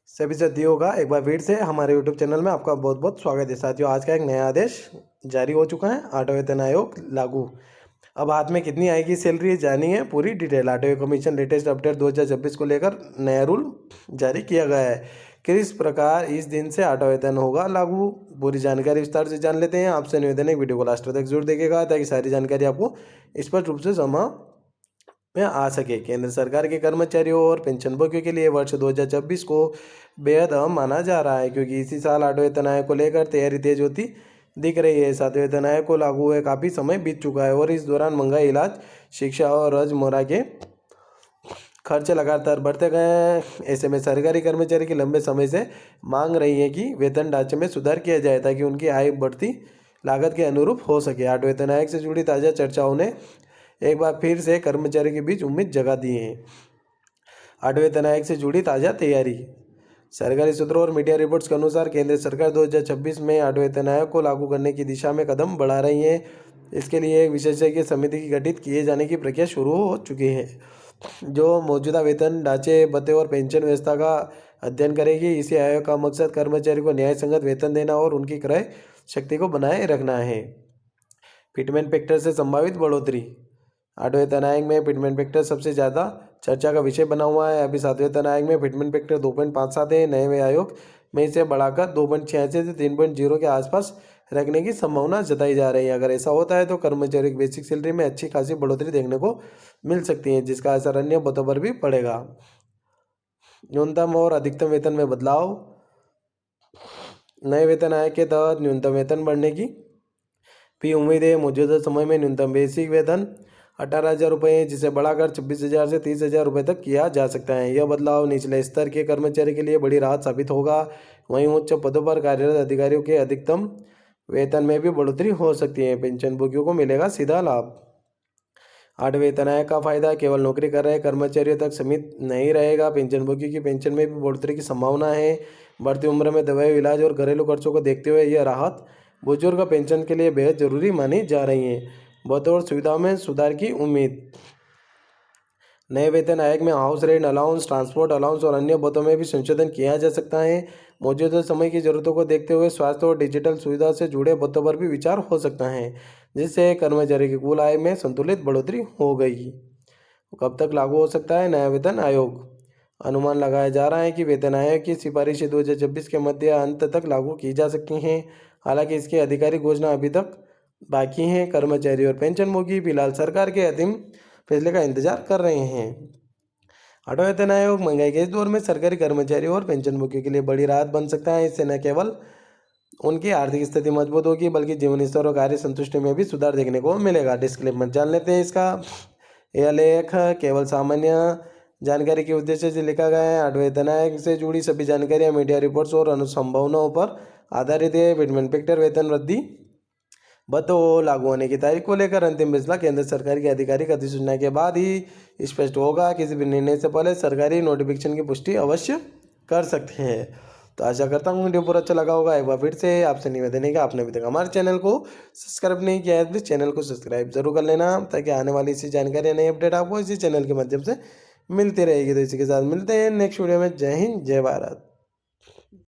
सभी साथियों का एक बार फिर से हमारे यूट्यूब चैनल में आपका बहुत बहुत स्वागत है। साथियों, आज का एक नया आदेश जारी हो चुका है। आठवें वेतन आयोग लागू। अब हाथ में कितनी आएगी सैलरी जानिए पूरी डिटेल। आठवें कमीशन लेटेस्ट अपडेट 2026 को लेकर नया रूल जारी किया गया है। किस प्रकार इस दिन से आठवां वेतन होगा लागू, पूरी जानकारी विस्तार से जान लेते हैं। आपसे निवेदन है वीडियो को लास्ट तक जरूर देखिएगा ताकि सारी जानकारी आपको स्पष्ट रूप से समझ में आ सके। केंद्र सरकार के कर्मचारियों और पेंशनभोगियों के लिए वर्ष 2026 को बेहद अहम माना जा रहा है, क्योंकि इसी साल आठवें वेतन आयोग को लेकर तैयारी तेज होती दिख रही है। सातवें वेतन आयोग को लागू हुए काफ़ी समय बीत चुका है और इस दौरान महंगाई, इलाज, शिक्षा और रोजमर्रा के खर्चे लगातार बढ़ते गए हैं। ऐसे में सरकारी कर्मचारी की लंबे समय से मांग रही है कि वेतन ढांचे में सुधार किया जाए ताकि उनकी आय बढ़ती लागत के अनुरूप हो सके। आठवें वेतन आयोग से जुड़ी ताज़ा चर्चाओं ने एक बार फिर से कर्मचारी के बीच उम्मीद जगा दी है। आठवें वेतन आयोग से जुड़ी ताज़ा तैयारी। सरकारी सूत्रों और मीडिया रिपोर्ट्स के अनुसार केंद्र सरकार 2026 में आठवें वेतन आयोग को लागू करने की दिशा में कदम बढ़ा रही है। इसके लिए एक विशेषज्ञ समिति की गठित किए जाने की प्रक्रिया शुरू हो चुकी है, जो मौजूदा वेतन ढांचे, भत्ते और पेंशन व्यवस्था का अध्ययन करेगी। इसी आयोग का मकसद कर्मचारी को न्याय संगत वेतन देना और उनकी क्रय शक्ति को बनाए रखना है। फिटमेंट फैक्टर से संभावित बढ़ोतरी। आठवें वेतन आयोग में फिटमेंट फैक्टर सबसे ज़्यादा चर्चा का विषय बना हुआ है। अभी सातवें वेतन आयोग में फिटमेंट फैक्टर 2.57 है। नए आयोग में इसे बढ़ाकर 2.86 से 3.0 के आसपास रखने की संभावना जताई जा रही है। अगर ऐसा होता है तो कर्मचारी की बेसिक सैलरी में अच्छी खासी बढ़ोतरी देखने को मिल सकती है, जिसका असर अन्य भत्तों पर भी पड़ेगा। न्यूनतम और अधिकतम वेतन में बदलाव। नए वेतन आयोग के तहत न्यूनतम वेतन बढ़ने की भी उम्मीद है। मौजूदा समय में न्यूनतम बेसिक वेतन 18,000 रुपये है, जिसे बढ़ाकर 26,000 से 30,000 रुपये तक किया जा सकता है। यह बदलाव निचले स्तर के कर्मचारी के लिए बड़ी राहत साबित होगा। वहीं उच्च पदों पर कार्यरत अधिकारियों के अधिकतम वेतन में भी बढ़ोतरी हो सकती है। पेंशनभोगियों को मिलेगा सीधा लाभ। आठवें वेतन आयोग का फायदा केवल नौकरी कर रहे कर्मचारियों तक सीमित नहीं रहेगा। पेंशनभोगी की पेंशन में भी बढ़ोतरी की संभावना है। बढ़ती उम्र में दवाई, इलाज और घरेलू खर्चों को देखते हुए यह राहत बुजुर्ग पेंशन के लिए बेहद जरूरी मानी जा रही है। बतौर सुविधाओं में सुधार की उम्मीद। नए वेतन आयोग में house rent allowance, transport allowance और अन्य भत्तों में भी संशोधन किया जा सकता है। मौजूदा समय की जरूरतों को देखते हुए स्वास्थ्य और डिजिटल सुविधा से जुड़े भत्तों पर भी विचार हो सकता है, जिससे कर्मचारी की कुल आय में संतुलित बढ़ोतरी हो गई। कब तक लागू हो सकता है नया वेतन आयोग? अनुमान लगाया जा रहा है कि वेतन आयोग की सिफारिशें 2026 के मध्य अंत तक लागू की जा सकती हैं। हालांकि इसकी आधिकारिक घोषणा अभी तक बाकी हैं। कर्मचारी और पेंशनभोगी फिलहाल सरकार के अंतिम फैसले का इंतजार कर रहे हैं। आठवां वेतन आयोग महंगाई के इस दौर में सरकारी कर्मचारियों और पेंशनभोगियों के लिए बड़ी राहत बन सकता है। इससे न केवल उनकी आर्थिक स्थिति मजबूत होगी, बल्कि जीवन स्तर और कार्य संतुष्टि में भी सुधार देखने को मिलेगा। डिस्क्लेमर जान लेते हैं इसका। यह लेख केवल सामान्य जानकारी के उद्देश्य से लिखा गया है। आठवें वेतन आयोग से जुड़ी सभी जानकारियां मीडिया रिपोर्ट्स और अनुसंभावनाओं पर आधारित है। फिटमेंट फैक्टर, वेतन वृद्धि, भत्तों लागू होने की तारीख को लेकर अंतिम फैसला केंद्र सरकार की आधिकारिक अधिसूचना के बाद ही स्पष्ट होगा। किसी भी निर्णय से पहले सरकारी नोटिफिकेशन की पुष्टि अवश्य कर सकते हैं। तो आशा करता हूँ वीडियो पूरा अच्छा लगा होगा। एक बार फिर से आपसे निवेदन है कि आपने अभी तक हमारे चैनल को सब्सक्राइब नहीं किया है, प्लीज़ चैनल को सब्सक्राइब जरूर कर लेना, ताकि आने वाली इसी जानकारी, नई अपडेट आपको इसी चैनल के माध्यम से मिलती रहेगी। तो इसी के साथ मिलते हैं नेक्स्ट वीडियो में। जय हिंद, जय भारत।